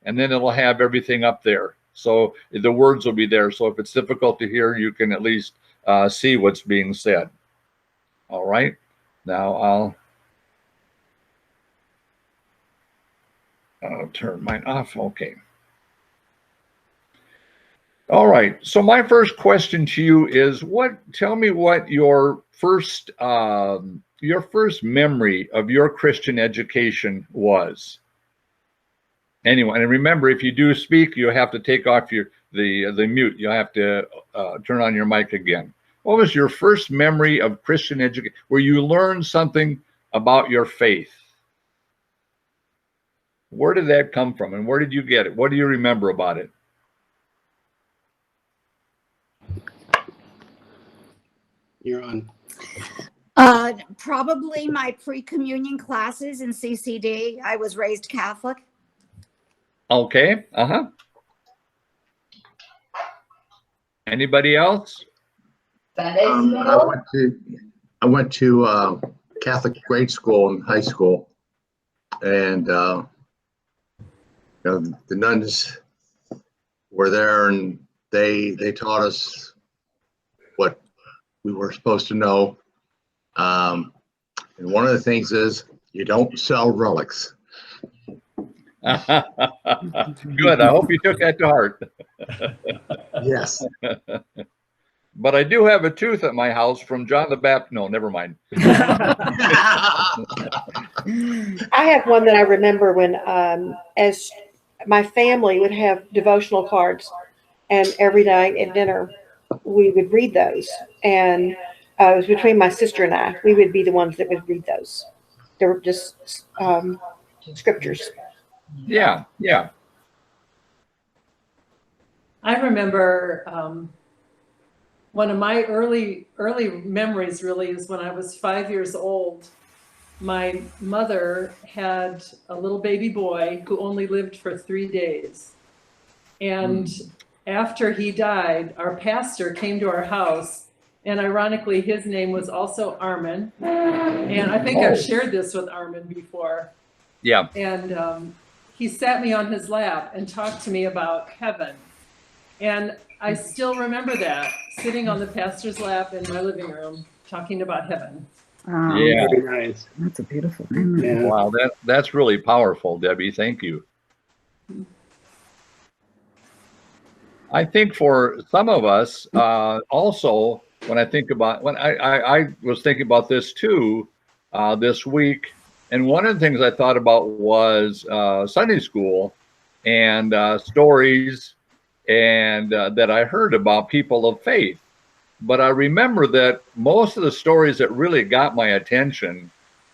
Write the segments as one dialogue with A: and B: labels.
A: and then it'll have everything up there. So the words will be there. So if it's difficult to hear, you can at least see what's being said. All right. Now I'll turn mine off. Okay. All right. So my first question to you is, tell me what your first memory of your Christian education was. Anyway, and remember, if you do speak, you have to take off the mute. You have to turn on your mic again. What was your first memory of Christian education, where you learned something about your faith? Where did that come from, and where did you get it? What do you remember about it?
B: You're on.
C: Probably my pre-communion classes in CCD. I was raised Catholic.
A: Okay. Anybody else?
D: I went to Catholic grade school in high school, and the nuns were there, and they taught us what we were supposed to know. And one of the things is you don't sell relics.
A: Good. I hope you took that to heart.
D: Yes.
A: But I do have a tooth at my house from John the Baptist. No, never mind.
E: I have one that I remember when, as my family would have devotional cards, and every night at dinner we would read those. And it was between my sister and I. We would be the ones that would read those. They were just scriptures.
A: Yeah.
F: I remember one of my early memories really is when I was 5 years old. My mother had a little baby boy who only lived for 3 days. And after he died, our pastor came to our house, and ironically, his name was also Armin. And I think I've shared this with Armin before.
A: Yeah.
F: And he sat me on his lap and talked to me about heaven. And I still remember that, sitting on the pastor's lap in my living room, talking about heaven.
A: Yeah.
B: Very nice.
G: That's a beautiful memory.
B: Yeah.
A: Wow, that's really powerful, Debbie. Thank you. I think for some of us, also, when I was thinking about this too, this week, and one of the things I thought about was Sunday school and stories and that I heard about people of faith. But I remember that most of the stories that really got my attention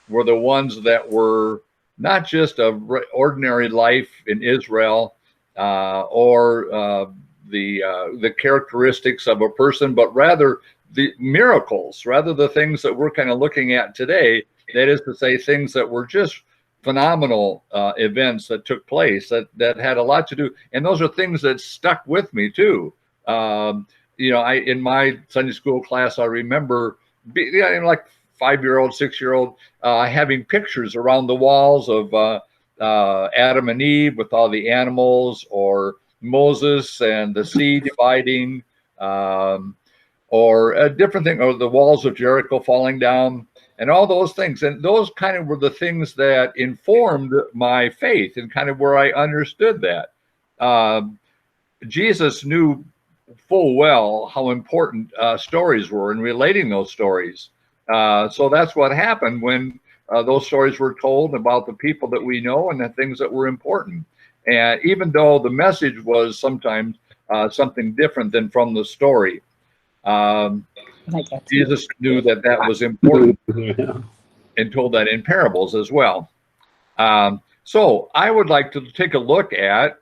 A: were the ones that were not just of ordinary life in Israel or the characteristics of a person, but rather the miracles, rather the things that we're kind of looking at today. That is to say, things that were just phenomenal events that took place that had a lot to do. And those are things that stuck with me too. In my Sunday school class, I remember being like 5-year-old, 6-year-old, having pictures around the walls of Adam and Eve with all the animals, or Moses and the sea dividing, or a different thing, or the walls of Jericho falling down, and all those things. And those kind of were the things that informed my faith and kind of where I understood that. Jesus knew full well how important stories were and relating those stories. So that's what happened when those stories were told about the people that we know and the things that were important. And even though the message was sometimes something different than from the story, Jesus knew that was important and told that in parables as well. So I would like to take a look at,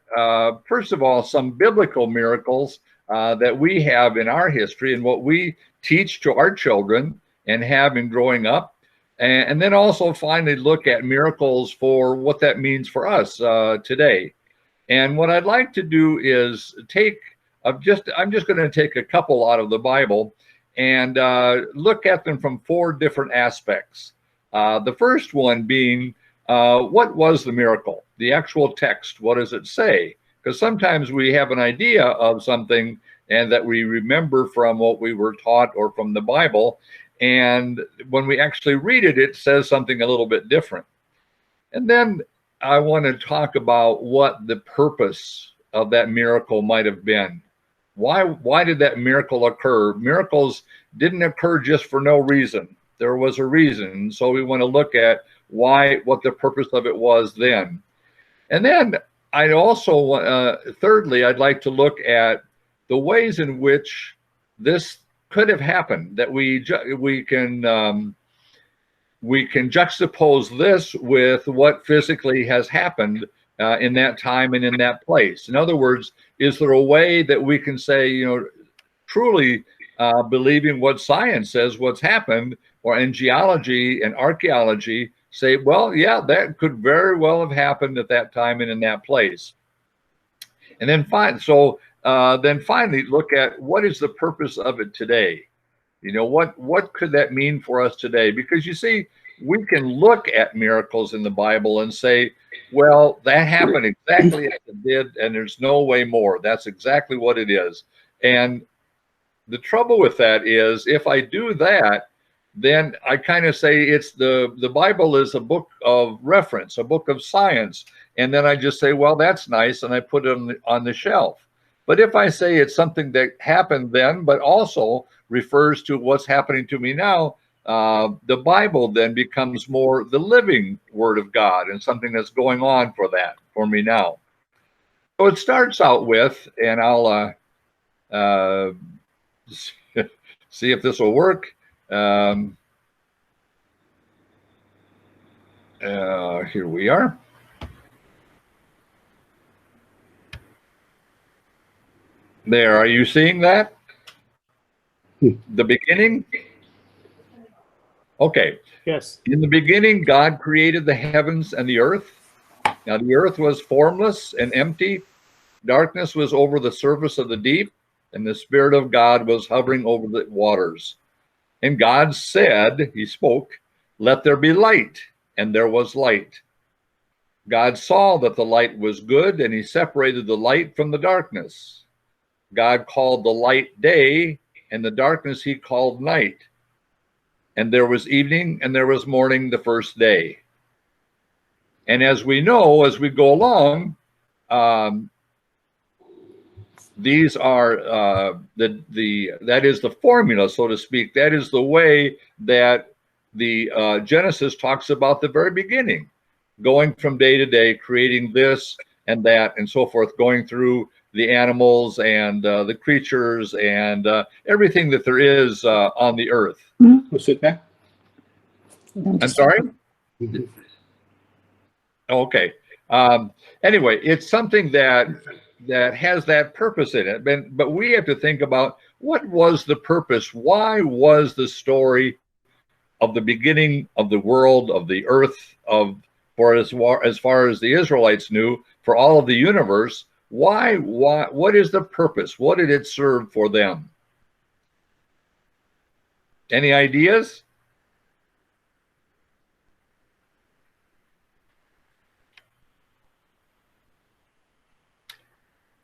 A: first of all, some biblical miracles that we have in our history and what we teach to our children and have in growing up. And then also finally look at miracles for what that means for us today. And what I'd like to do is I'm just going to take a couple out of the Bible and look at them from 4 different aspects. The first one being what was the miracle? The actual text, what does it say? Because sometimes we have an idea of something and that we remember from what we were taught or from the Bible. And when we actually read it, it says something a little bit different. And then I want to talk about what the purpose of that miracle might have been. Why did that miracle occur? Miracles didn't occur just for no reason. There was a reason. So we want to look at what the purpose of it was then. And then I'd also, thirdly, I'd like to look at the ways in which this could have happened, that we can juxtapose this with what physically has happened in that time and in that place. In other words, is there a way that we can say, you know, truly believing what science says, what's happened, or in geology and archaeology, say, well, yeah, that could very well have happened at that time and in that place. And then finally look at what is the purpose of it today. You know, what could that mean for us today? Because you see, we can look at miracles in the Bible and say, well, that happened exactly as it did, and there's no way more. That's exactly what it is. And the trouble with that is, if I do that, then I kind of say it's the Bible is a book of reference, a book of science. And then I just say, well, that's nice, and I put it on the shelf. But if I say it's something that happened then, but also refers to what's happening to me now, the Bible then becomes more the living Word of God and something that's going on for me now. So it starts out with, and I'll see if this will work. Here we are. There, are you seeing that? The beginning? Okay.
B: Yes.
A: In the beginning, God created the heavens and the earth. Now the earth was formless and empty. Darkness was over the surface of the deep, and the Spirit of God was hovering over the waters. And God said, he spoke, let there be light, and there was light. God saw that the light was good, and he separated the light from the darkness. God called the light day, and the darkness he called night. And there was evening, and there was morning the first day. And as we know, as we go along, these are that is the formula, so to speak. That is the way that the Genesis talks about the very beginning, going from day to day, creating this and that and so forth, going through the animals and the creatures and everything that there is on the earth.
B: We'll sit back.
A: I'm sorry? Okay. Anyway, it's something that has that purpose in it. But we have to think about, what was the purpose? Why was the story of the beginning of the world, of the earth, for as far as the Israelites knew, for all of the universe, why, what is the purpose? What did it serve for them? Any ideas?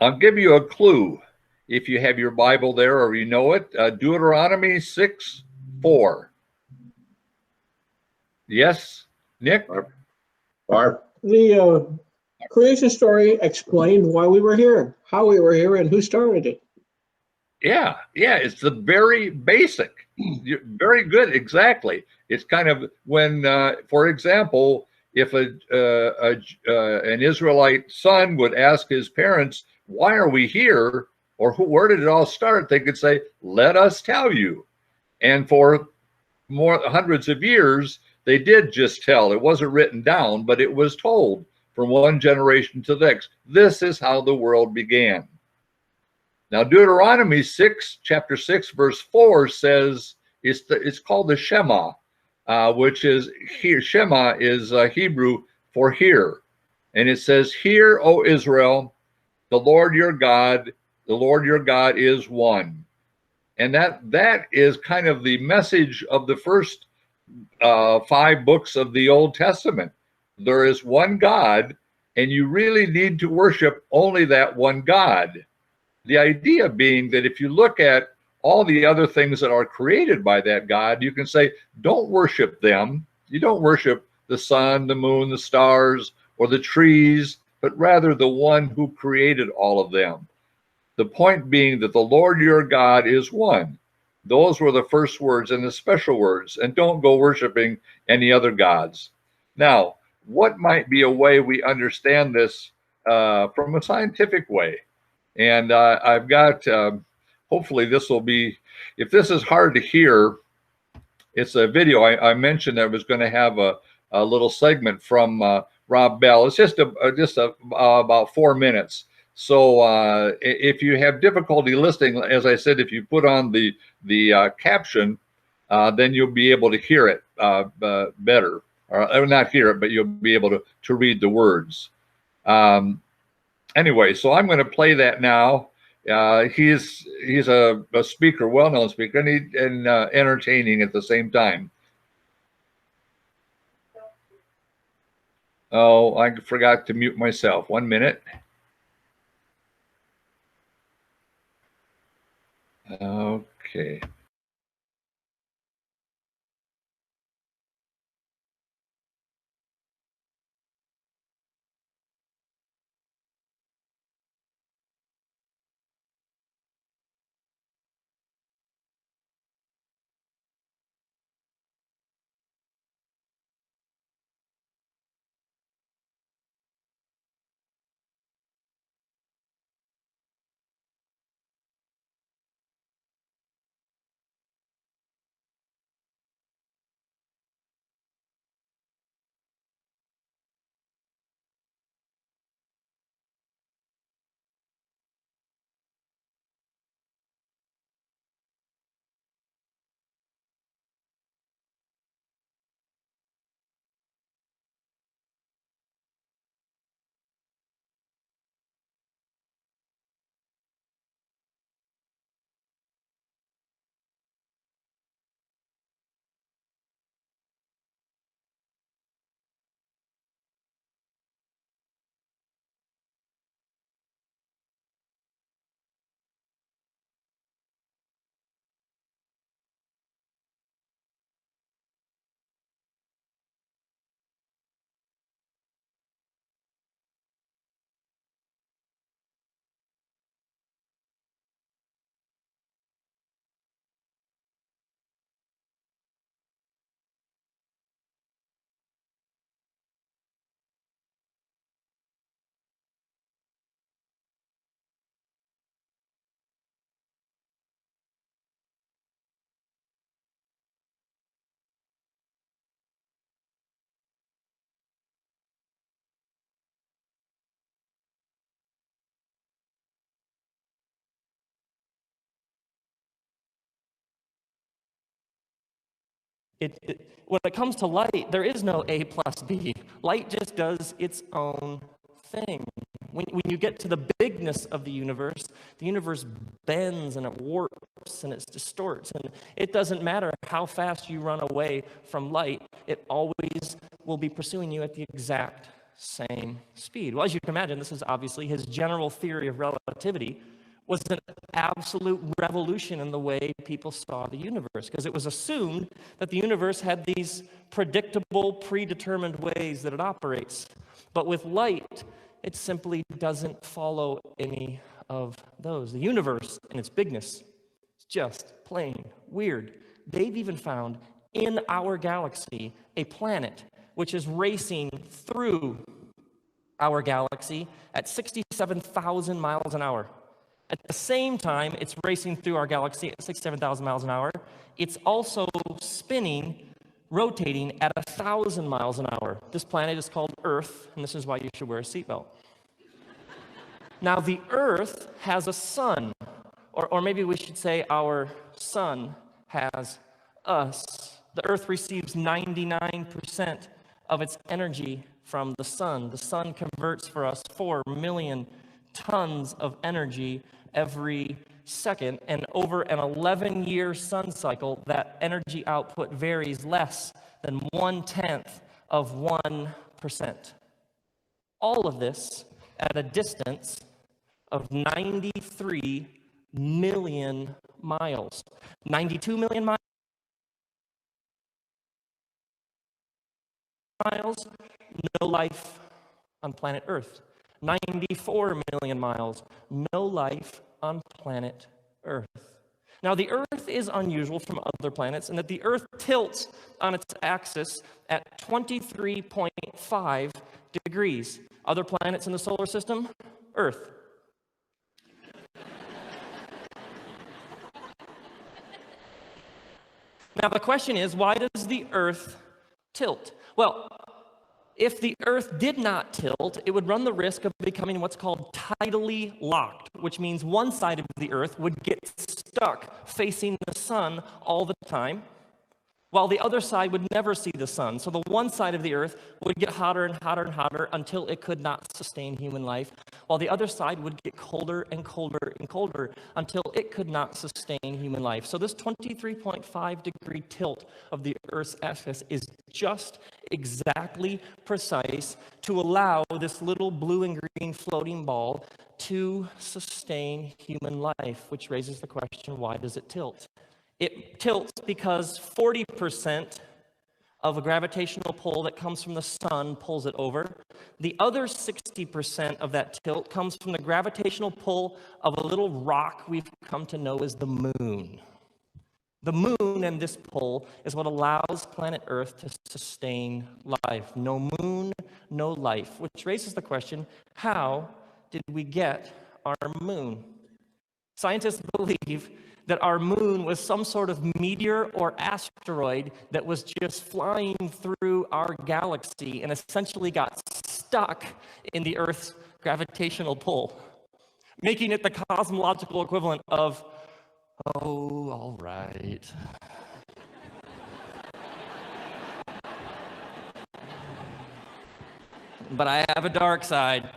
A: I'll give you a clue if you have your Bible there or you know it. Deuteronomy 6:4. Yes, Nick?
D: Barb?
G: The creation story explained why we were here, how we were here, and who started it.
A: Yeah, it's the very basic. Very good, exactly. It's kind of when, for example, if an Israelite son would ask his parents, why are we here? Or where did it all start? They could say, let us tell you. And for hundreds of years, they did just tell. It wasn't written down, but it was told from one generation to the next. This is how the world began. Now, Deuteronomy chapter 6, verse 4 says, it's called the Shema, which is here. Shema is Hebrew for hear. And it says, hear, O Israel, the Lord your God is one. And that is kind of the message of the first 5 books of the Old Testament. there is one God, and you really need to worship only that one God. The idea being that if you look at all the other things that are created by that God, you can say, don't worship them. You don't worship the sun, the moon, the stars, or the trees, but rather the one who created all of them. The point being that the Lord your God is one. Those were the first words and the special words, and don't go worshiping any other gods. Now, what might be a way we understand this from a scientific way? And I've got, hopefully this will be, if this is hard to hear, it's a video. I mentioned I was going to have a little segment from Rob Bell. It's just about 4 minutes. So if you have difficulty listening, as I said, if you put on the caption, then you'll be able to hear it better, or not hear it, but you'll be able to read the words. Anyway, so I'm going to play that now. He's a speaker, well-known speaker, and entertaining at the same time. Oh, I forgot to mute myself. 1 minute. Okay.
H: When it comes to light, there is no A plus B. Light just does its own thing. When you get to the bigness of the universe bends and it warps and it distorts. And it doesn't matter how fast you run away from light, it always will be pursuing you at the exact same speed. Well, as you can imagine, this is obviously his general theory of relativity was an absolute revolution in the way people saw the universe, because it was assumed that the universe had these predictable, predetermined ways that it operates. But with light, it simply doesn't follow any of those. The universe and its bigness is just plain weird. They've even found in our galaxy a planet which is racing through our galaxy at 67,000 miles an hour. At the same time, it's racing through our galaxy at 67,000 miles an hour. It's also spinning, rotating at 1,000 miles an hour. This planet is called Earth, and this is why you should wear a seatbelt. Now, the Earth has a sun, or maybe we should say our sun has us. The Earth receives 99% of its energy from the sun. The sun converts for us 4 million tons of energy every second, and over an 11-year sun cycle, that energy output varies less than 1/10 of 1 All of this at a distance of 93 million miles. 92 million miles, no life on planet Earth. 94 million miles, no life on planet Earth. Now, the Earth is unusual from other planets in that the Earth tilts on its axis at 23.5 degrees. Other planets in the solar system? Earth. Now, the question is, why does the Earth tilt? Well, if the Earth did not tilt, it would run the risk of becoming what's called tidally locked, which means one side of the Earth would get stuck facing the sun all the time, while the other side would never see the sun. So the one side of the Earth would get hotter and hotter and hotter until it could not sustain human life, while the other side would get colder and colder and colder until it could not sustain human life. So this 23.5 degree tilt of the Earth's axis is just exactly precise to allow this little blue and green floating ball to sustain human life, which raises the question, why does it tilt? It tilts because 40% of a gravitational pull that comes from the sun pulls it over. The other 60% of that tilt comes from the gravitational pull of a little rock we've come to know as the moon. The moon and this pull is what allows planet Earth to sustain life. No moon, no life, which raises the question, how did we get our moon? Scientists believe that our moon was some sort of meteor or asteroid that was just flying through our galaxy and essentially got stuck in the Earth's gravitational pull, making it the cosmological equivalent of, oh, all right. But I have a dark side.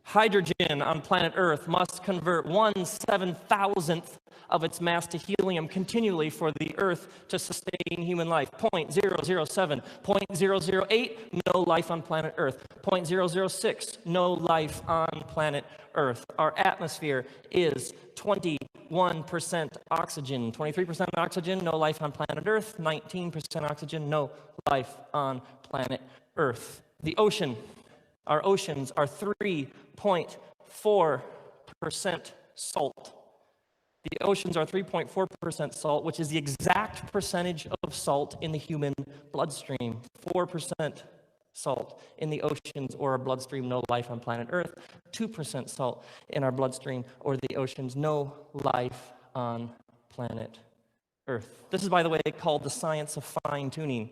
H: Hydrogen on planet Earth must convert 1/7,000th of its mass to helium continually for the Earth to sustain human life. 0.007, 0.008, no life on planet Earth. 0.006, no life on planet Earth. Our atmosphere is 21% oxygen, 23% oxygen, no life on planet Earth. 19% oxygen, no life on planet Earth. The ocean. Our oceans are 3.4% salt. The oceans are 3.4% salt, which is the exact percentage of salt in the human bloodstream. 4% salt in the oceans or our bloodstream, no life on planet Earth. 2% salt in our bloodstream or the oceans, no life on planet Earth. This is, by the way, called the science of fine-tuning.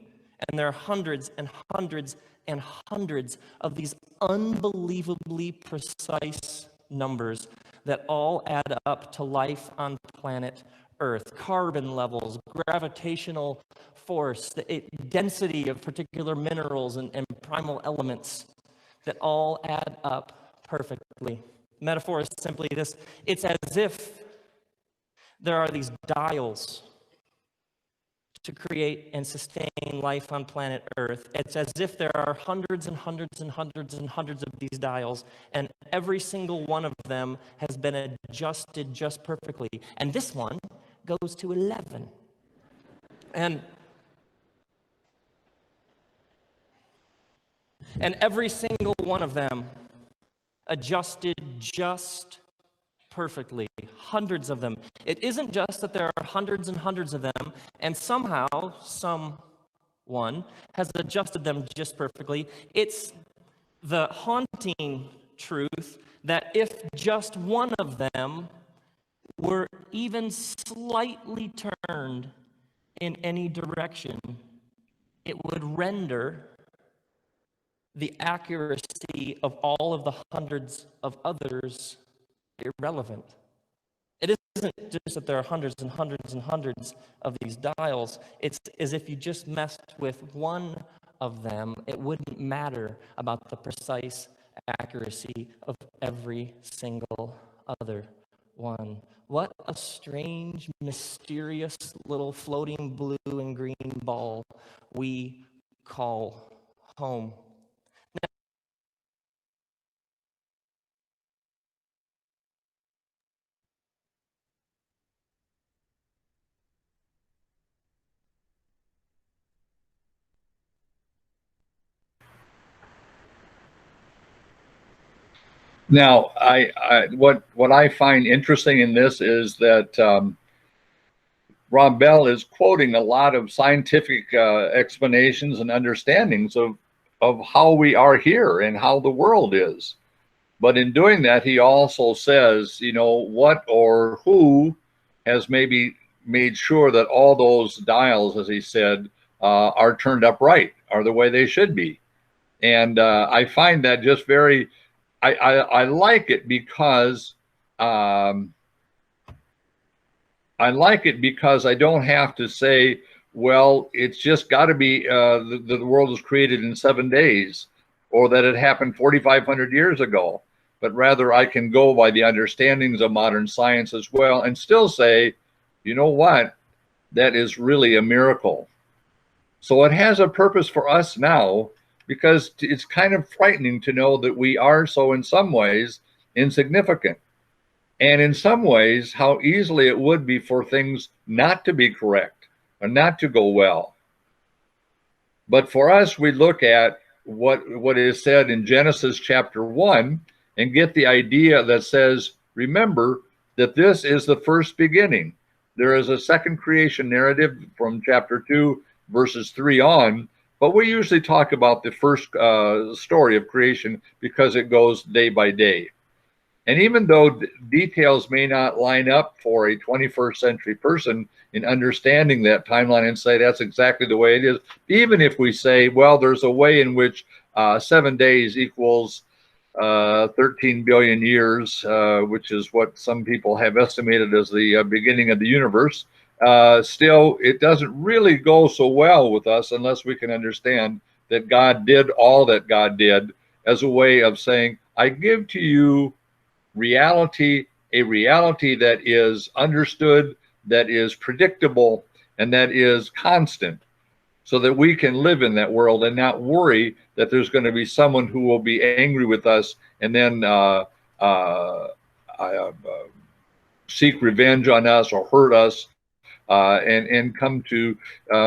H: And there are hundreds and hundreds and hundreds of these unbelievably precise numbers that all add up to life on planet Earth. Carbon levels, gravitational force, the density of particular minerals and primal elements that all add up perfectly. Metaphor is simply this: it's as if there are these dials to create and sustain life on planet Earth. It's as if there are hundreds and hundreds and hundreds and hundreds of these dials, and every single one of them has been adjusted just perfectly. And this one goes to 11. And every single one of them adjusted just perfectly, hundreds of them. It isn't just that there are hundreds and hundreds of them, and somehow someone has adjusted them just perfectly. It's the haunting truth that if just one of them were even slightly turned in any direction, it would render the accuracy of all of the hundreds of others irrelevant. It isn't just that there are hundreds and hundreds and hundreds of these dials. It's as if you just messed with one of them. It wouldn't matter about the precise accuracy of every single other one. What a strange, mysterious little floating blue and green ball we call home.
A: Now, what I find interesting in this is that Rob Bell is quoting a lot of scientific explanations and understandings of how we are here and how the world is. But in doing that, he also says, you know, what or who has maybe made sure that all those dials, as he said, are turned up right, are the way they should be. And I find that just very, I like it because I don't have to say, well, it's just got to be the world was created in 7 days, or that it happened 4,500 years ago. But rather, I can go by the understandings of modern science as well and still say, you know what, that is really a miracle. So it has a purpose for us now, because it's kind of frightening to know that we are so, in some ways, insignificant. And in some ways, how easily it would be for things not to be correct or not to go well. But for us, we look at what is said in Genesis chapter 1 and get the idea that says, remember that this is the first beginning. There is a second creation narrative from chapter 2, verses 3 on, but we usually talk about the first story of creation because it goes day by day. And even though details may not line up for a 21st century person in understanding that timeline and say that's exactly the way it is, even if we say, well, there's a way in which 7 days equals 13 billion years, which is what some people have estimated as the beginning of the universe, still, it doesn't really go so well with us unless we can understand that God did all that God did as a way of saying, I give to you reality, a reality that is understood, that is predictable, and that is constant, so that we can live in that world and not worry that there's going to be someone who will be angry with us and then seek revenge on us or hurt us and come to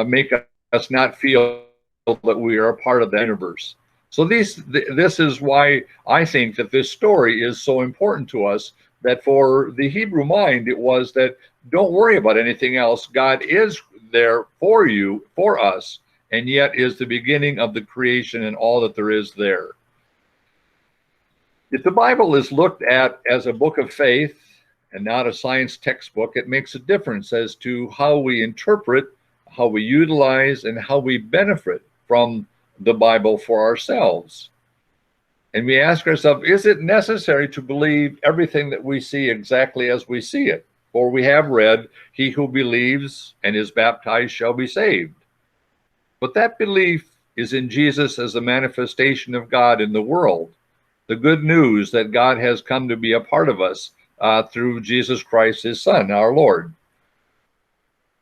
A: make us not feel that we are a part of the universe. So this is why I think that this story is so important to us, that for the Hebrew mind, it was that don't worry about anything else. God is there for you, for us, and yet is the beginning of the creation and all that there is there. If the Bible is looked at as a book of faith and not a science textbook, it makes a difference as to how we interpret, how we utilize, and how we benefit from the Bible for ourselves. And we ask ourselves, is it necessary to believe everything that we see exactly as we see it? For we have read, he who believes and is baptized shall be saved. But that belief is in Jesus as a manifestation of God in the world, the good news that God has come to be a part of us through Jesus Christ, his Son, our Lord.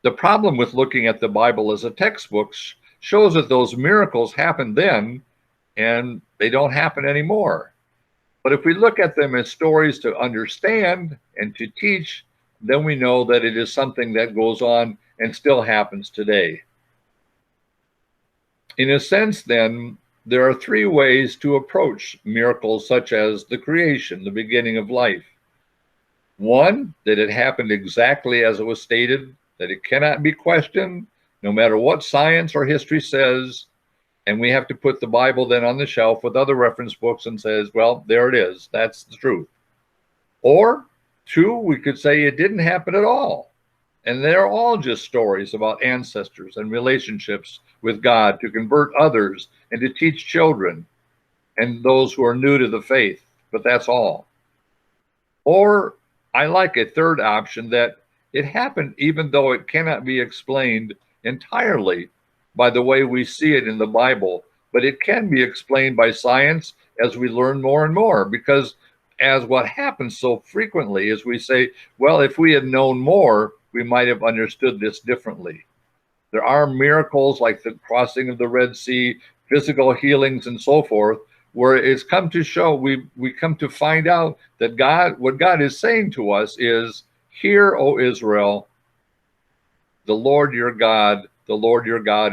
A: The problem with looking at the Bible as a textbook shows that those miracles happened then and they don't happen anymore. But if we look at them as stories to understand and to teach, then we know that it is something that goes on and still happens today. In a sense, then, there are three ways to approach miracles such as the creation, the beginning of life. One, that it happened exactly as it was stated, that it cannot be questioned, no matter what science or history says, and we have to put the Bible then on the shelf with other reference books and says, well, there it is, that's the truth. Or two, we could say it didn't happen at all, and they're all just stories about ancestors and relationships with God to convert others and to teach children and those who are new to the faith, but that's all. Or I like a third option, that it happened even though it cannot be explained entirely by the way we see it in the Bible, but it can be explained by science as we learn more and more, because as what happens so frequently is we say, well, if we had known more, we might have understood this differently. There are miracles like the crossing of the Red Sea, physical healings, and so forth, where it's come to show, we come to find out that what God is saying to us is, hear, O Israel, the Lord your God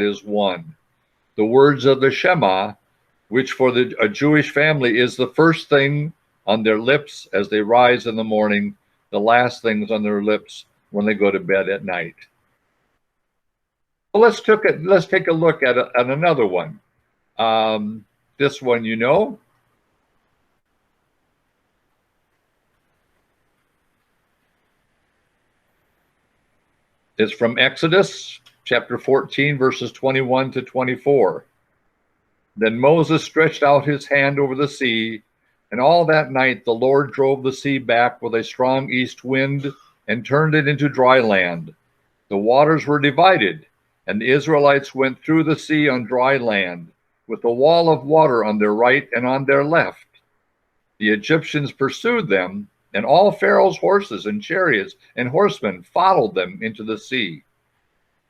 A: is one. The words of the Shema, which for a Jewish family is the first thing on their lips as they rise in the morning, the last things on their lips when they go to bed at night. Well, let's take a look at another one. This one, you know. It's from Exodus chapter 14, verses 21 to 24. Then Moses stretched out his hand over the sea, and all that night the Lord drove the sea back with a strong east wind and turned it into dry land. The waters were divided, and the Israelites went through the sea on dry land, with a wall of water on their right and on their left. The Egyptians pursued them, and all Pharaoh's horses and chariots and horsemen followed them into the sea.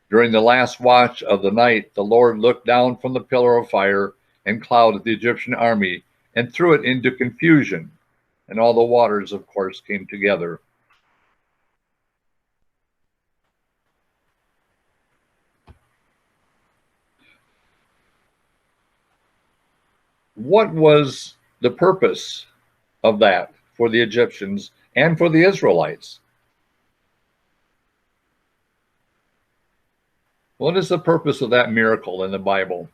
A: During the last watch of the night, the Lord looked down from the pillar of fire and cloud at the Egyptian army and threw it into confusion. And all the waters, of course, came together. What was the purpose of that for the Egyptians and for the Israelites? What is the purpose of that miracle in the Bible?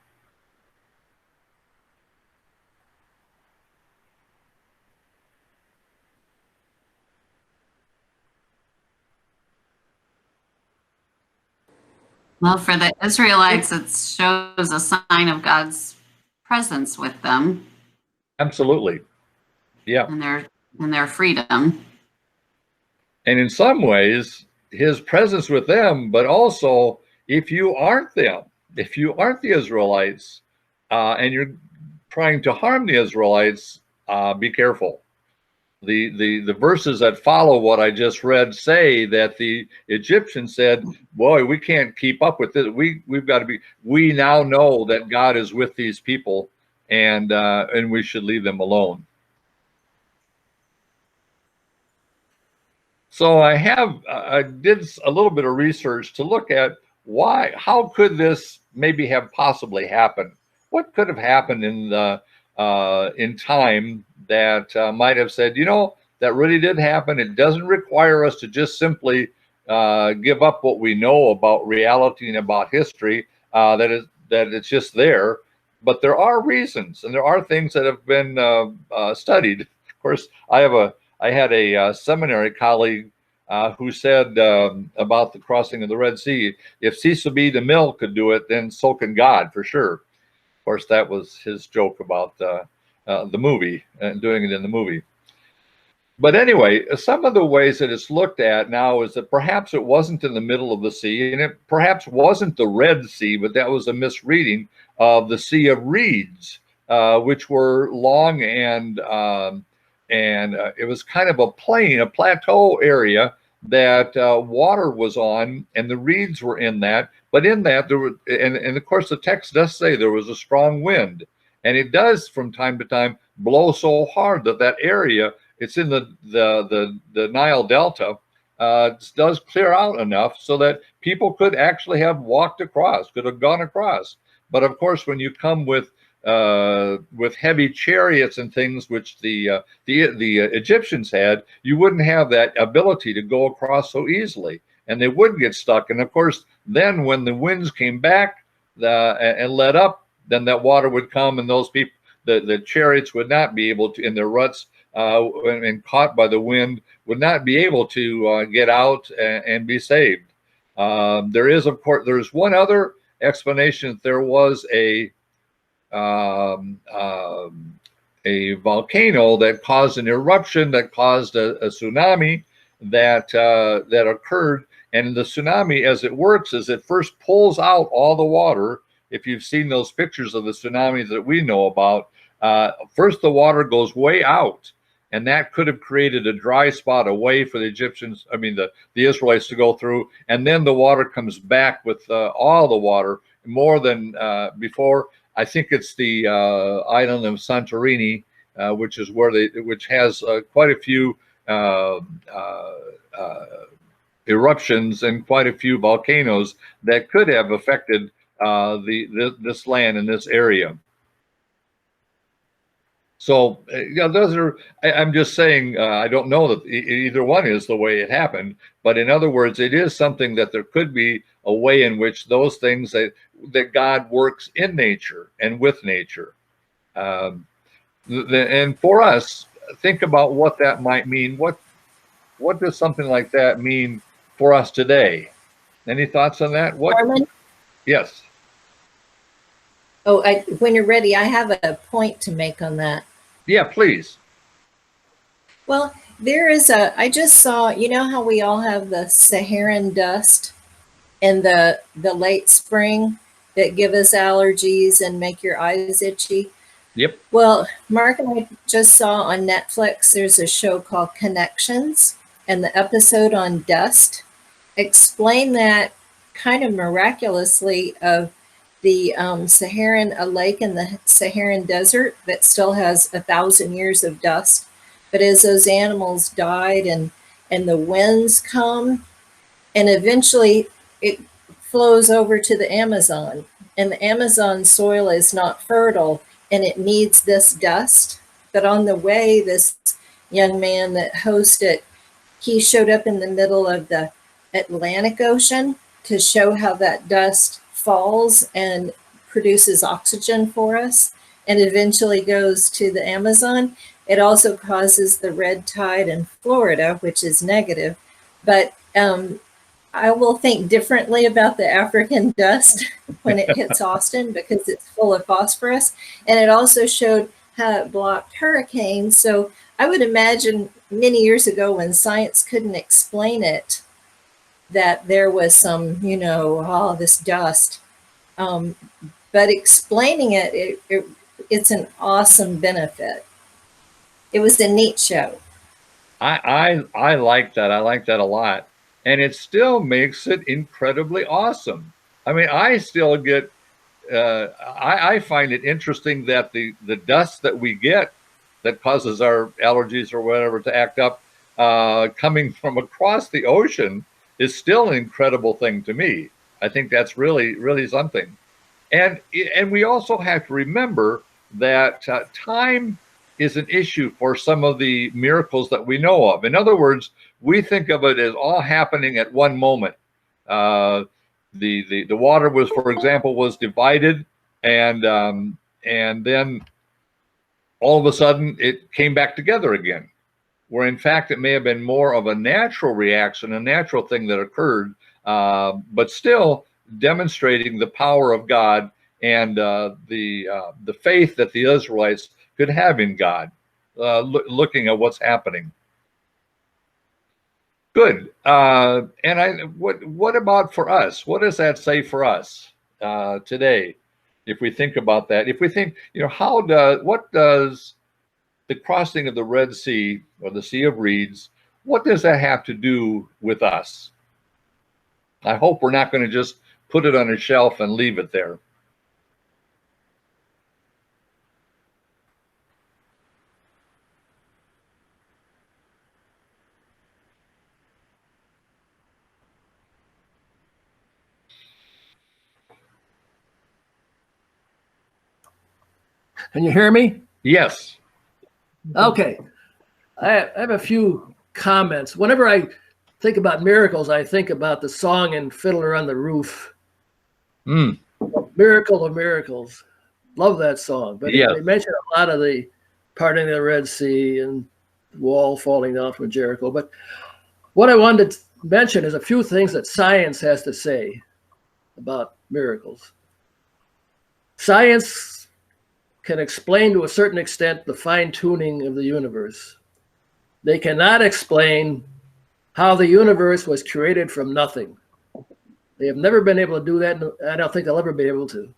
I: Well, for the Israelites, it shows a sign of God's presence with them.
A: Absolutely. Yeah.
I: And their freedom.
A: And in some ways, his presence with them, but also if you aren't them, if you aren't the Israelites, and you're trying to harm the Israelites, be careful. The verses that follow what I just read say that the Egyptians said, boy, we can't keep up with this. We've got to be, we now know that God is with these people, and we should leave them alone. So I did a little bit of research to look at how could this maybe have possibly happened? What could have happened in time that might have said, you know, that really did happen. It doesn't require us to just simply give up what we know about reality and about history, that it's just there. But there are reasons, and there are things that have been studied. Of course, I had a seminary colleague who said about the crossing of the Red Sea, if Cecil B. DeMille could do it, then so can God, for sure. Of course, that was his joke about the movie and doing it in the movie. But anyway, some of the ways that it's looked at now is that perhaps it wasn't in the middle of the sea, and it perhaps wasn't the Red Sea, but that was a misreading of the Sea of Reeds, which were long and it was kind of a plain, a plateau area that water was on, and the reeds were in that. But in that there were, and of course the text does say there was a strong wind, and it does from time to time blow so hard that area, it's in the Nile Delta, does clear out enough so that people could actually have walked across, could have gone across. But of course, when you come with heavy chariots and things, which the Egyptians had, you wouldn't have that ability to go across so easily, and they would get stuck. And of course, then when the winds came back and let up, then that water would come, and those people, the chariots would not be able to, in their ruts and caught by the wind, would not be able to get out and be saved. There is, of course, there's one other explanation that there was a volcano that caused an eruption, that caused a tsunami that occurred. And the tsunami, as it works, is it first pulls out all the water. If you've seen those pictures of the tsunamis that we know about, first the water goes way out, and that could have created a dry spot, a way for the Egyptians, I mean the Israelites to go through, and then the water comes back with all the water, more than before. I think it's the island of Santorini, which is where which has quite a few eruptions and quite a few volcanoes that could have affected this land in this area. So, those are, I'm just saying, I don't know that either one is the way it happened, but in other words, it is something that there could be a way in which those things that God works in nature and with nature. And for us, think about what that might mean. What does something like that mean for us today? Any thoughts on that?
J: Armin?
A: Yes.
J: Oh, when you're ready, I have a point to make on that.
A: Yeah, please.
J: Well, I just saw, you know how we all have the Saharan dust in the late spring that give us allergies and make your eyes itchy?
A: Yep.
J: Well, Mark and I just saw on Netflix, there's a show called Connections, and the episode on dust explained that kind of miraculously of the a lake in the Saharan desert that still has 1,000 years of dust. But as those animals died and the winds come, and eventually it flows over to the Amazon, and the Amazon soil is not fertile and it needs this dust. But on the way, this young man that hosted, he showed up in the middle of the Atlantic Ocean to show how that dust falls and produces oxygen for us and eventually goes to the Amazon. It also causes the red tide in Florida, which is negative. But I will think differently about the African dust when it hits Austin because it's full of phosphorus. And it also showed how it blocked hurricanes. So I would imagine many years ago when science couldn't explain it, that there was some, this dust. But explaining it's an awesome benefit. It was a neat show.
A: I like that. I like that a lot. And it still makes it incredibly awesome. I mean, I still get, I find it interesting that the dust that we get that causes our allergies or whatever to act up, coming from across the ocean is still an incredible thing to me. I think that's really, really something. And we also have to remember that time is an issue for some of the miracles that we know of. In other words, we think of it as all happening at one moment. The water was, for example, was divided, and then all of a sudden it came back together again. Where in fact it may have been more of a natural reaction, a natural thing that occurred, but still demonstrating the power of God and the faith that the Israelites could have in God, looking at what's happening. Good. And what about for us? What does that say for us today? If we think about that, if we think, what does the crossing of the Red Sea or the Sea of Reeds, what does that have to do with us? I hope we're not going to just put it on a shelf and leave it there.
K: Can you hear me?
A: Yes.
K: Okay. I have a few comments. Whenever I think about miracles, I think about the song in Fiddler on the Roof. Miracle of Miracles. Love that song. But
A: yes.
K: They mention a lot of the parting of the Red Sea and the wall falling down from Jericho. But what I wanted to mention is a few things that science has to say about miracles. Science can explain to a certain extent the fine-tuning of the universe. They cannot explain how the universe was created from nothing. They have never been able to do that, and I don't think they'll ever be able to.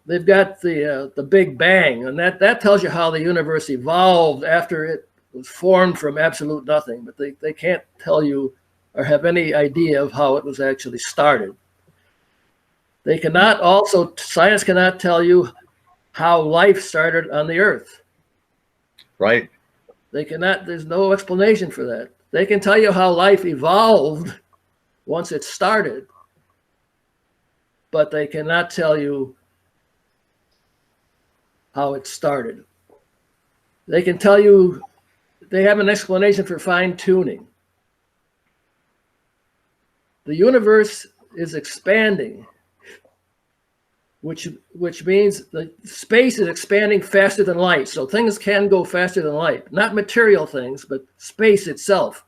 K: they've got the Big Bang, and that tells you how the universe evolved after it was formed from absolute nothing. But they can't tell you or have any idea of how it was actually started. They cannot also, science cannot tell you how life started on the earth.
A: Right.
K: They cannot, there's no explanation for that. They can tell you how life evolved once it started, but they cannot tell you how it started. They can tell you, they have an explanation for fine tuning. The universe is expanding, which means the space is expanding faster than light. So things can go faster than light, not material things, but space itself.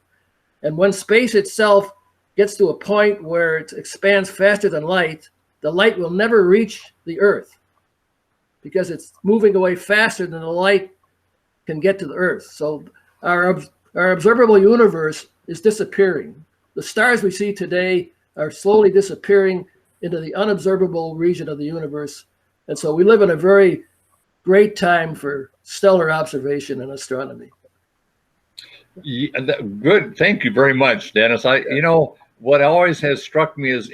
K: And when space itself gets to a point where it expands faster than light, the light will never reach the earth because it's moving away faster than the light can get to the earth. So our observable universe is disappearing. The stars we see today are slowly disappearing into the unobservable region of the universe. And so we live in a very great time for stellar observation and astronomy.
A: Yeah, good. Thank you very much, Dennis. You know, what always has struck me as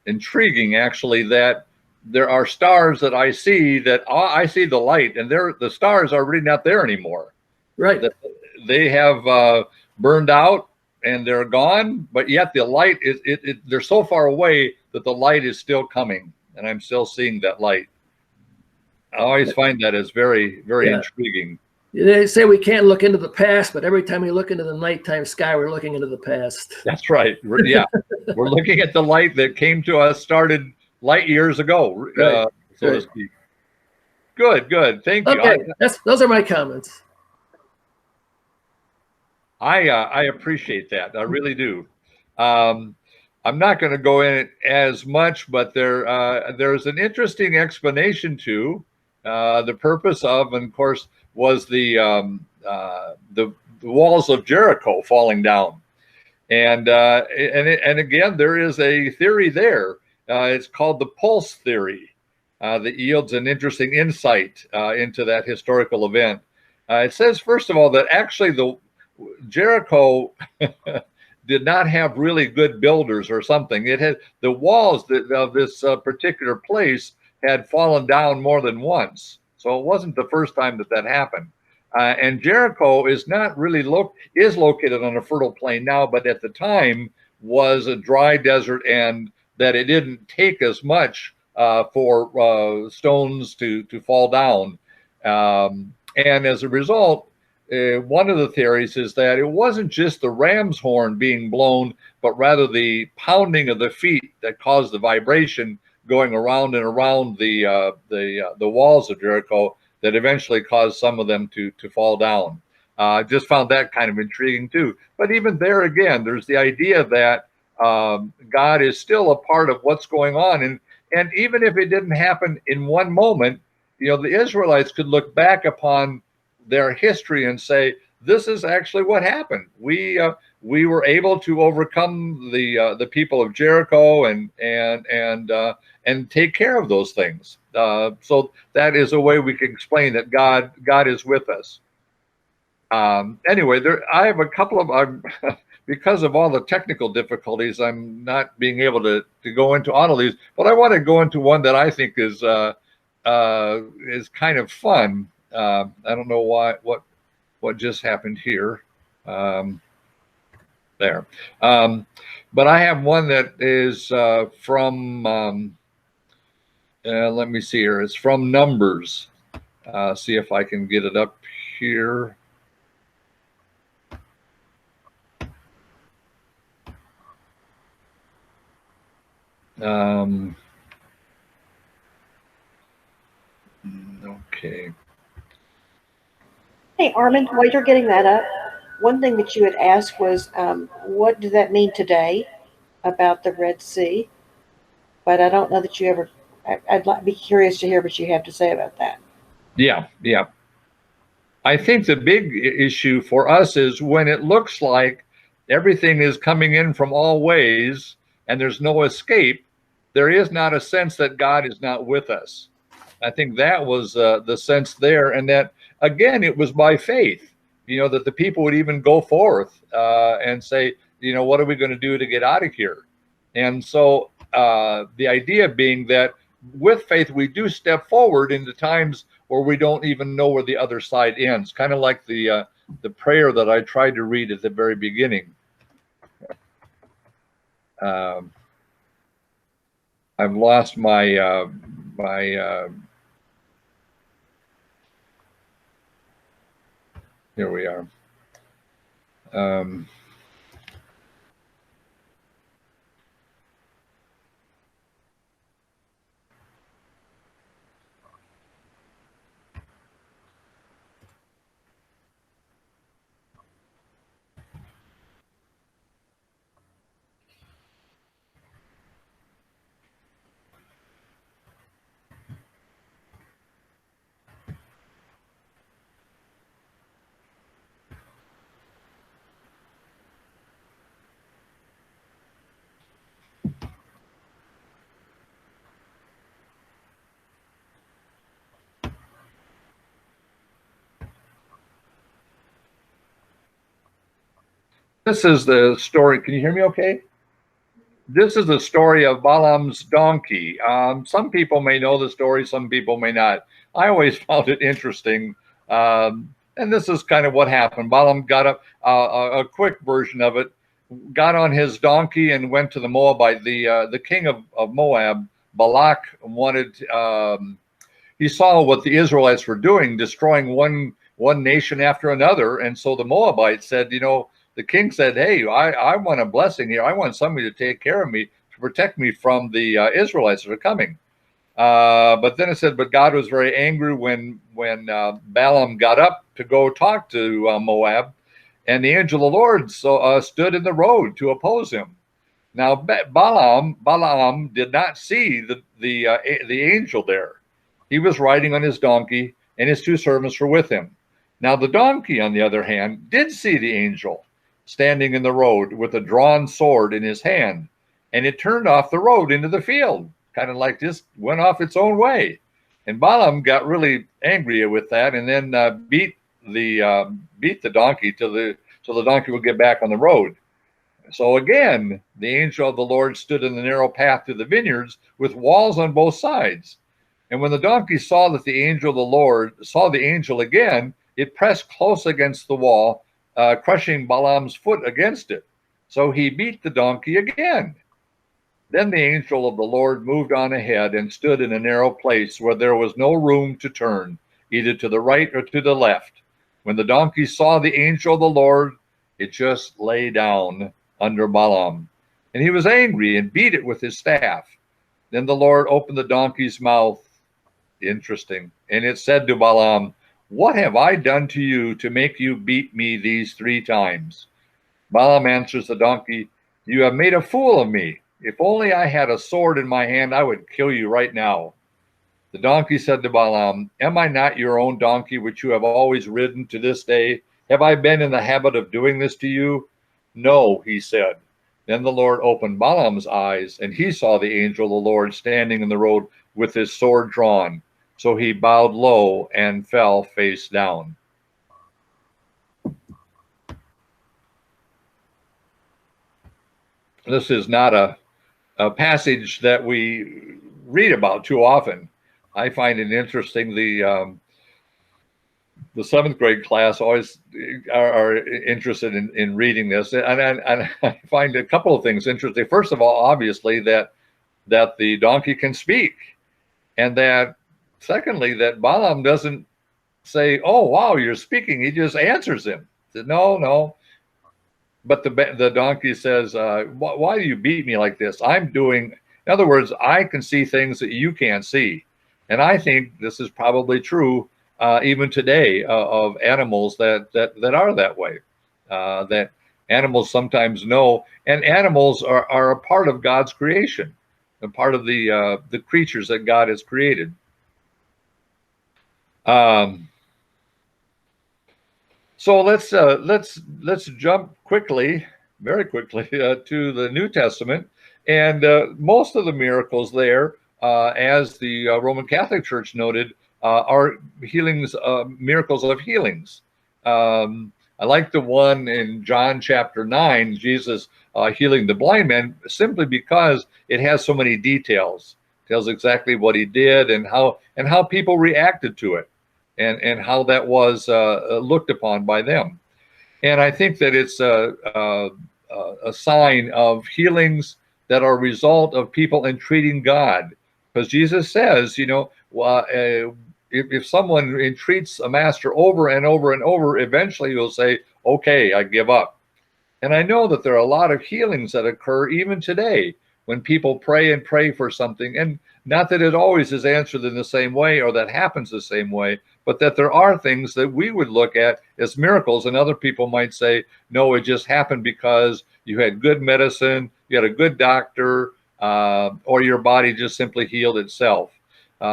A: intriguing, actually, that there are stars that I see that I see the light, and the stars are really not there anymore.
K: Right.
A: They have burned out and they're gone, but yet the light is they're so far away that the light is still coming, and I'm still seeing that light. I always find that as very, very intriguing.
K: They say we can't look into the past, but every time we look into the nighttime sky, we're looking into the past.
A: That's right. We're looking at the light that came to us, started light years ago, so to speak. Good, good. Thank you.
K: Okay, those are my comments.
A: I appreciate that. I really do. I'm not going to go in it as much, but there's an interesting explanation to the purpose of, and of course, was the walls of Jericho falling down, and again, there is a theory there. It's called the pulse theory that yields an interesting insight into that historical event. It says, first of all, that actually the Jericho did not have really good builders or something. It had the walls of this particular place had fallen down more than once. So it wasn't the first time that happened. And Jericho is not really is located on a fertile plain now, but at the time was a dry desert, and that it didn't take as much for stones to fall down. And as a result, one of the theories is that it wasn't just the ram's horn being blown, but rather the pounding of the feet that caused the vibration going around and around the walls of Jericho that eventually caused some of them to fall down. Just found that kind of intriguing too. But even there again, there's the idea that God is still a part of what's going on, and even if it didn't happen in one moment, you know, the Israelites could look back upon their history and say, this is actually what happened. We were able to overcome the people of Jericho and take care of those things. So that is a way we can explain that God is with us. Anyway, I have a couple of because of all the technical difficulties, I'm not being able to go into all of these, but I want to go into one that I think is kind of fun. I don't know what just happened here. There. But I have one that is from, let me see here. It's from Numbers. See if I can get it up here. Okay.
E: Hey, Armin, while you're getting that up, one thing that you had asked was, what does that mean today about the Red Sea? But I don't know that you ever, I'd be curious to hear what you have to say about that.
A: Yeah. I think the big issue for us is when it looks like everything is coming in from all ways and there's no escape, there is not a sense that God is not with us. I think that was the sense there, and that again, it was by faith, that the people would even go forth and say, what are we going to do to get out of here? And so the idea being that with faith, we do step forward into times where we don't even know where the other side ends, kind of like the prayer that I tried to read at the very beginning. I've lost my here we are. This is the story. Can you hear me okay? This is the story of Balaam's donkey. Some people may know the story, some people may not. I always found it interesting. And this is kind of what happened. Balaam got up, a quick version of it, got on his donkey and went to the Moabite. The king of Moab, Balak, wanted, he saw what the Israelites were doing, destroying one nation after another. And so the Moabite said, the king said, hey, I want a blessing here. I want somebody to take care of me, to protect me from the Israelites that are coming. But then it said, but God was very angry when Balaam got up to go talk to Moab, and the angel of the Lord stood in the road to oppose him. Now Balaam did not see the angel there. He was riding on his donkey, and his two servants were with him. Now the donkey, on the other hand, did see the angel standing in the road with a drawn sword in his hand, and it turned off the road into the field, kind of like just went off its own way. And Balaam got really angry with that, and then beat the donkey so the donkey would get back on the road. So again, the angel of the Lord stood in the narrow path to the vineyards with walls on both sides. And when the donkey saw that the angel of the Lord saw the angel again, it pressed close against the wall, crushing Balaam's foot against it. So he beat the donkey again. Then the angel of the Lord moved on ahead and stood in a narrow place where there was no room to turn, either to the right or to the left. When the donkey saw the angel of the Lord, it just lay down under Balaam. And he was angry and beat it with his staff. Then the Lord opened the donkey's mouth. Interesting. And it said to Balaam, what have I done to you to make you beat me these 3 times? Balaam answers the donkey, you have made a fool of me. If only I had a sword in my hand, I would kill you right now. The donkey said to Balaam, am I not your own donkey, which you have always ridden to this day? Have I been in the habit of doing this to you? No, he said. Then the Lord opened Balaam's eyes, and he saw the angel of the Lord standing in the road with his sword drawn. So he bowed low and fell face down. This is not a passage that we read about too often. I find it interesting. The 7th grade class always are interested in reading this, and I find a couple of things interesting. First of all, obviously that the donkey can speak, and that secondly, that Balaam doesn't say, oh, wow, you're speaking. He just answers him. He said, no. But the donkey says, why do you beat me like this? In other words, I can see things that you can't see. And I think this is probably true even today of animals that are that way, that animals sometimes know, and animals are a part of God's creation, a part of the creatures that God has created. So let's jump quickly, very quickly, to the New Testament, And most of the miracles there, as the Roman Catholic Church noted, are healings, miracles of healings. I like the one in John chapter 9, Jesus healing the blind man, simply because it has so many details. It tells exactly what he did and how people reacted to it, and how that was looked upon by them. And I think that it's a sign of healings that are a result of people entreating God, because Jesus says, you know, if someone entreats a master over and over and over, eventually he'll say, okay, I give up. And I know that there are a lot of healings that occur even today when people pray and pray for something. And not that it always is answered in the same way or that happens the same way, but that there are things that we would look at as miracles, and other people might say, no, it just happened because you had good medicine, you had a good doctor, or your body just simply healed itself.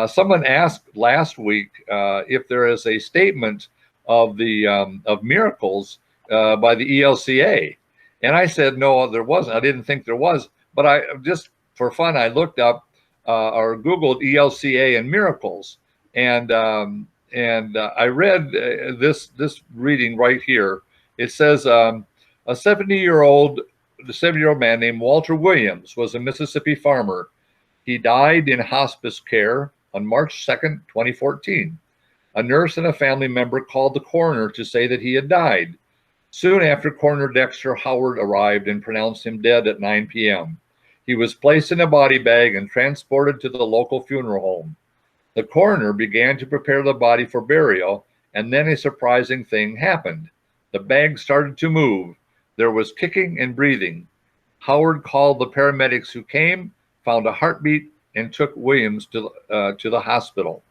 A: Someone asked last week if there is a statement of the of miracles by the ELCA, and I said no, there wasn't. I didn't think there was, but I just for fun I looked up or Googled ELCA and miracles, and I read this reading right here. It says a 70-year-old man named Walter Williams was a Mississippi farmer. He died in hospice care on March 2nd, 2014. A nurse and a family member called the coroner to say that he had died. Soon after, Coroner Dexter Howard arrived and pronounced him dead at 9 p.m. He was placed in a body bag and transported to the local funeral home. The coroner began to prepare the body for burial, and then a surprising thing happened. The bag started to move. There was kicking and breathing. Howard called the paramedics who came, found a heartbeat, and took Williams to the hospital.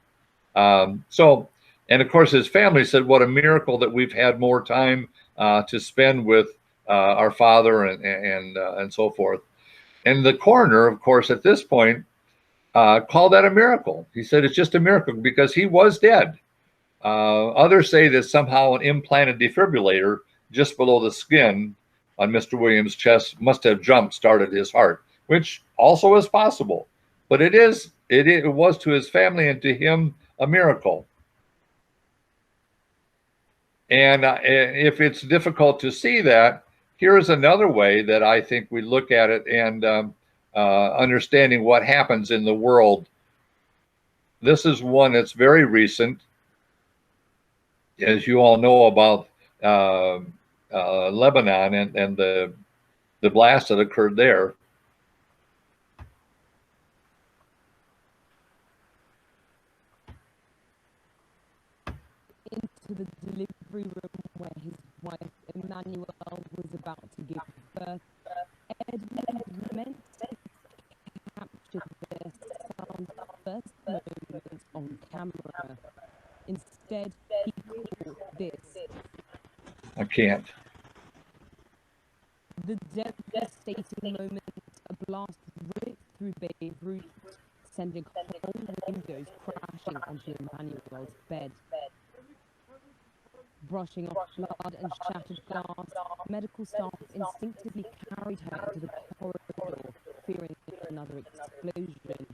A: And of course, his family said, what a miracle that we've had more time to spend with our father and so forth. And the coroner, of course, at this point, called that a miracle. He said it's just a miracle because he was dead. Others say that somehow an implanted defibrillator just below the skin on Mr. Williams' chest must have jump-started his heart, which also is possible. But it was to his family and to him a miracle. And if it's difficult to see that, here's another way that I think we look at it and understanding what happens in the world. This is one that's very recent. As you all know about Lebanon and the blast that occurred there.
L: Into the delivery room where his wife Emmanuel was about to give birth, Edmund meant to capture their son's first moments on camera. Instead, he caught this.
A: I can't.
L: The devastating moment, a blast ripped through Beirut, sending whole windows crashing onto Emmanuel's bed. Brushing off blood and shattered glass, medical staff instinctively carried her into the corridor, fearing another explosion.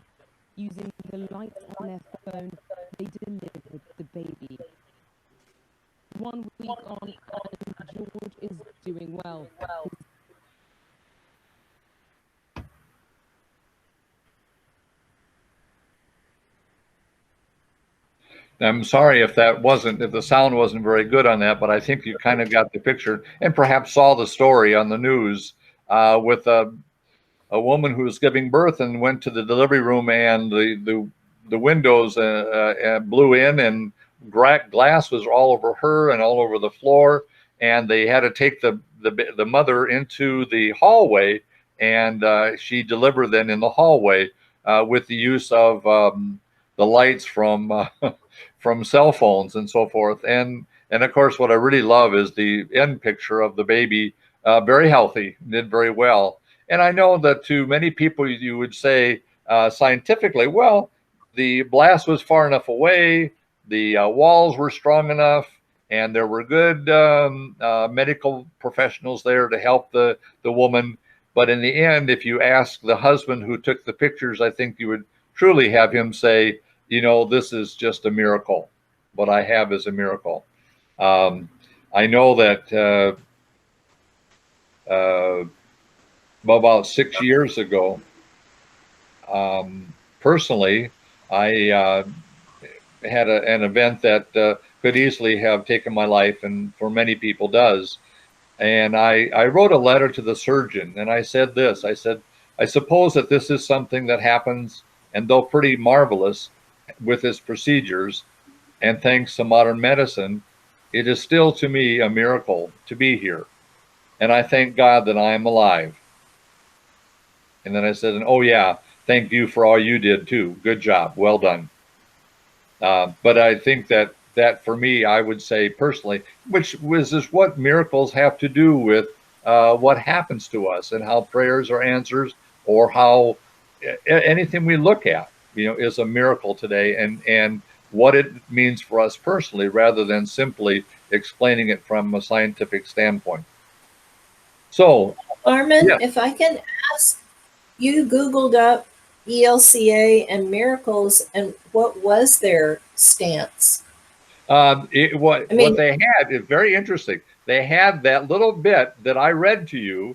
L: Using the lights on their phone, they delivered the baby. 1 week on, and George is doing well.
A: I'm sorry if the sound wasn't very good on that, but I think you kind of got the picture and perhaps saw the story on the news with a woman who was giving birth and went to the delivery room, and the windows blew in and glass was all over her and all over the floor, and they had to take the mother into the hallway, and she delivered then in the hallway with the use of the lights from cell phones and so forth. And of course, what I really love is the end picture of the baby, very healthy, did very well. And I know that to many people, you would say scientifically, well, the blast was far enough away, the walls were strong enough, and there were good medical professionals there to help the woman. But in the end, if you ask the husband who took the pictures, I think you would truly have him say, you know, this is just a miracle. What I have is a miracle. I know that about 6 years ago, personally, I had an event that could easily have taken my life, and for many people does. And I wrote a letter to the surgeon, and I said this. I said, I suppose that this is something that happens, and though pretty marvelous with his procedures, and thanks to modern medicine, it is still to me a miracle to be here. And I thank God that I am alive. And then I said, and oh yeah, thank you for all you did too. Good job. Well done. But I think that for me, I would say personally, which is what miracles have to do with what happens to us and how prayers are answered, or how anything we look at, you know, is a miracle today, and what it means for us personally, rather than simply explaining it from a scientific standpoint. So,
J: Armin,
A: yeah.
J: if I can ask, you Googled up ELCA and miracles, and what was their stance?
A: What they had is very interesting. They had that little bit that I read to you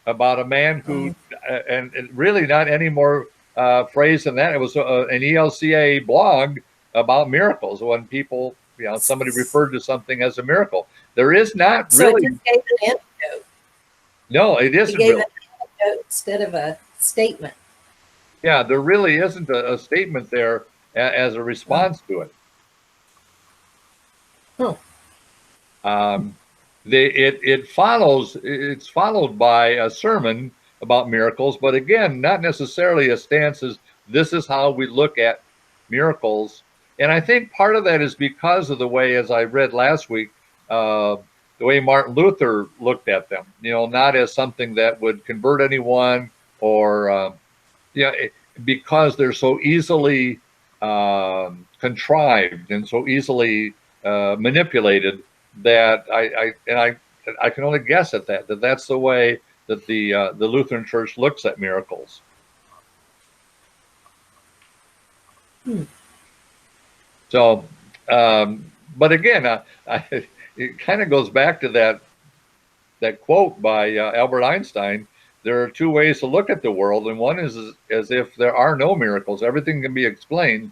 A: about a man who, and really not any more phrase than that. It was an ELCA blog about miracles, when people, you know, somebody referred to something as a miracle. There is not really.
J: So it just gave an antidote.
A: No, it isn't
J: It gave
A: really.
J: an antidote instead of a statement.
A: Yeah, there really isn't a statement there as a response to it. It's followed by a sermon about miracles, but again, not necessarily a stance as this is how we look at miracles. And I think part of that is because of the way, as I read last week, the way Martin Luther looked at them, you know, not as something that would convert anyone, or because they're so easily contrived and so easily manipulated, that I can only guess at that's the way that the Lutheran Church looks at miracles. So, but again, it kind of goes back to that quote by Albert Einstein. There are two ways to look at the world, and one is as if there are no miracles, everything can be explained,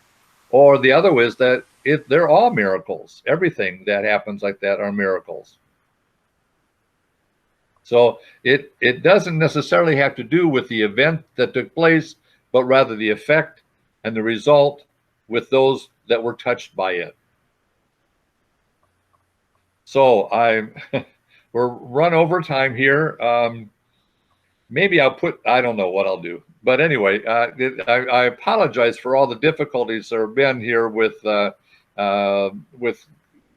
A: or the other is that they're all miracles. Everything that happens like that are miracles. So it doesn't necessarily have to do with the event that took place, but rather the effect and the result with those that were touched by it. So we're run over time here. Maybe I don't know what I'll do. But anyway, I apologize for all the difficulties there have been here with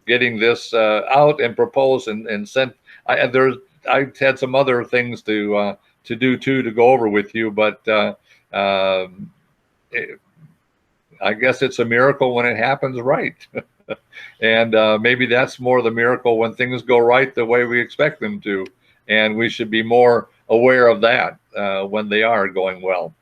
A: getting this out and proposed and sent. I had some other things to do too, to go over with you, but I guess it's a miracle when it happens right. And maybe that's more the miracle when things go right the way we expect them to. And we should be more aware of that when they are going well.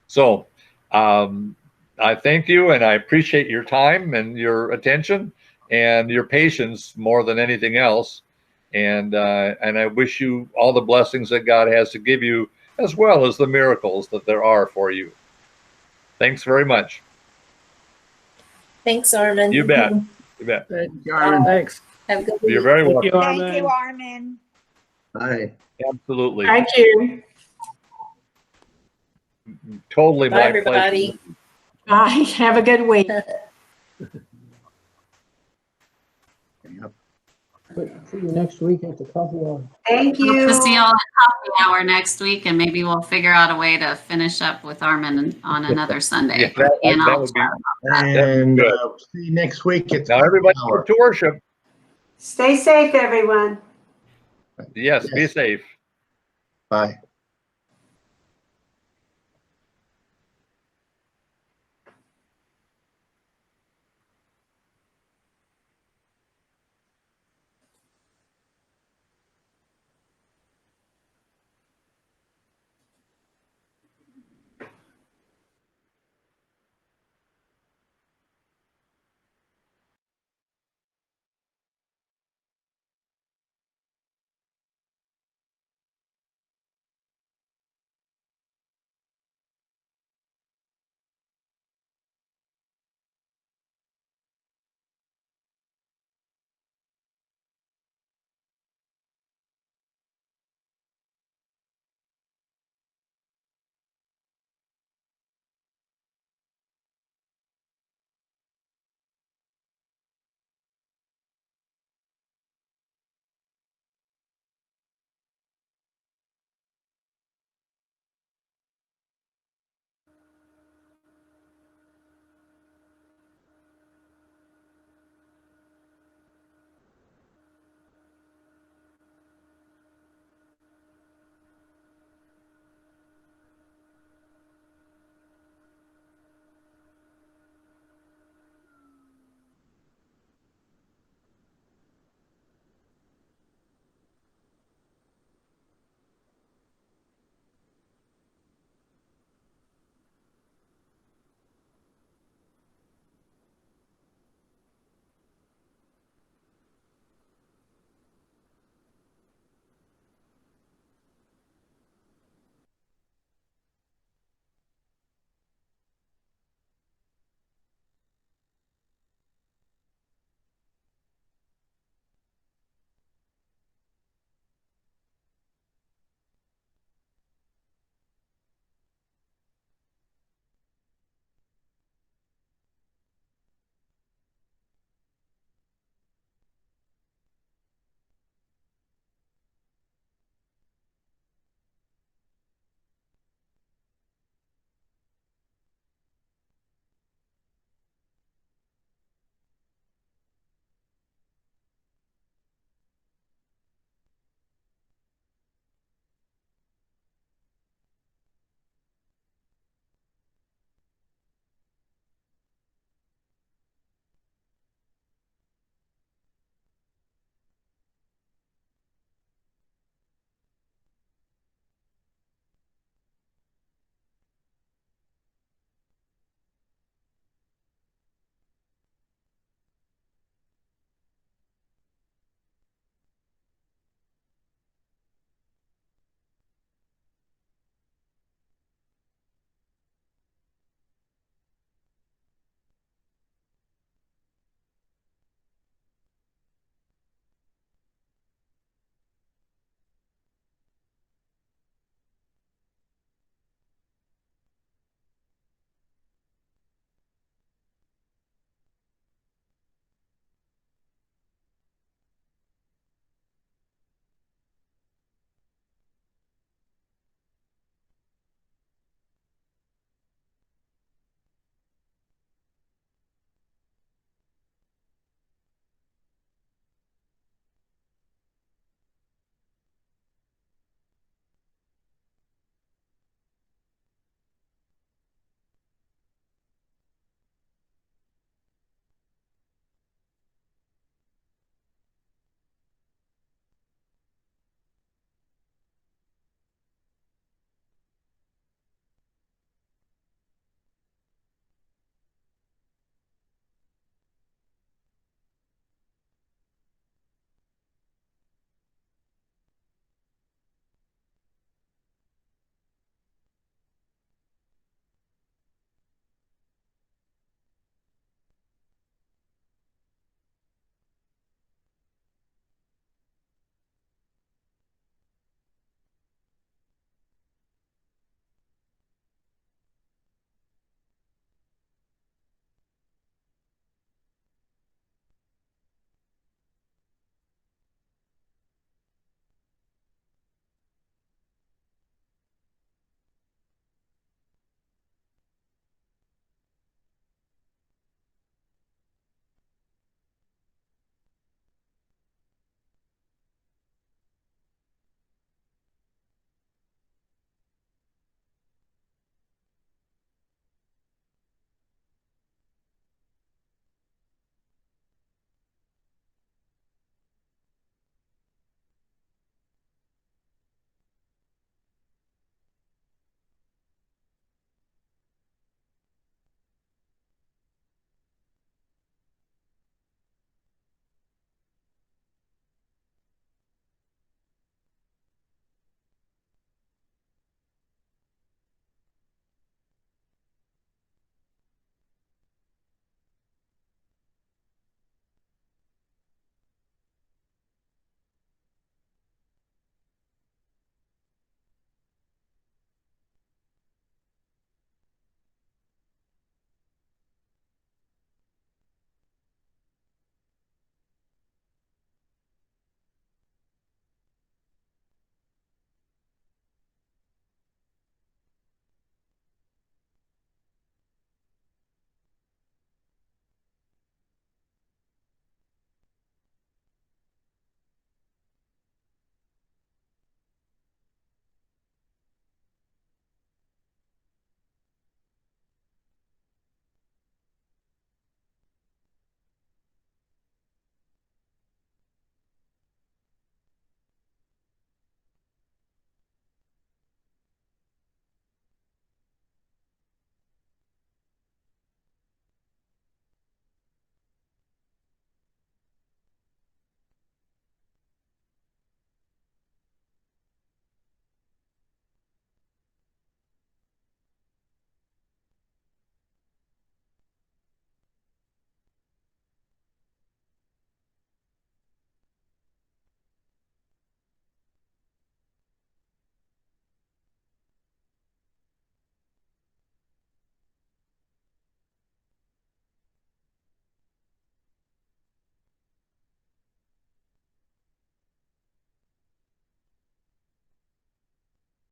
A: So I thank you, and I appreciate your time and your attention and your patience more than anything else. And I wish you all the blessings that God has to give you, as well as the miracles that there are for you. Thanks very much.
J: Thanks, Armin.
A: You bet. You bet.
K: Thank you, Armin. Thanks.
J: Have a good week.
A: You're very welcome.
C: Thank you, Armin.
D: Hi.
A: Absolutely.
E: Thank you.
A: Totally
J: Bye,
A: my
J: everybody.
E: Bye. Have a good week.
G: See you next week at the coffee hour.
E: Thank
I: Hope
E: you.
I: to see y'all at coffee hour next week, and maybe we'll figure out a way to finish up with Armin on another Sunday.
A: Yeah,
I: And
A: that
I: I'll
A: would be.
I: chat about that.
D: And
A: Good.
D: see you next week. It's
A: Now everybody
D: hour.
A: get to worship.
E: Stay safe, everyone.
A: Yes, be safe.
D: Bye.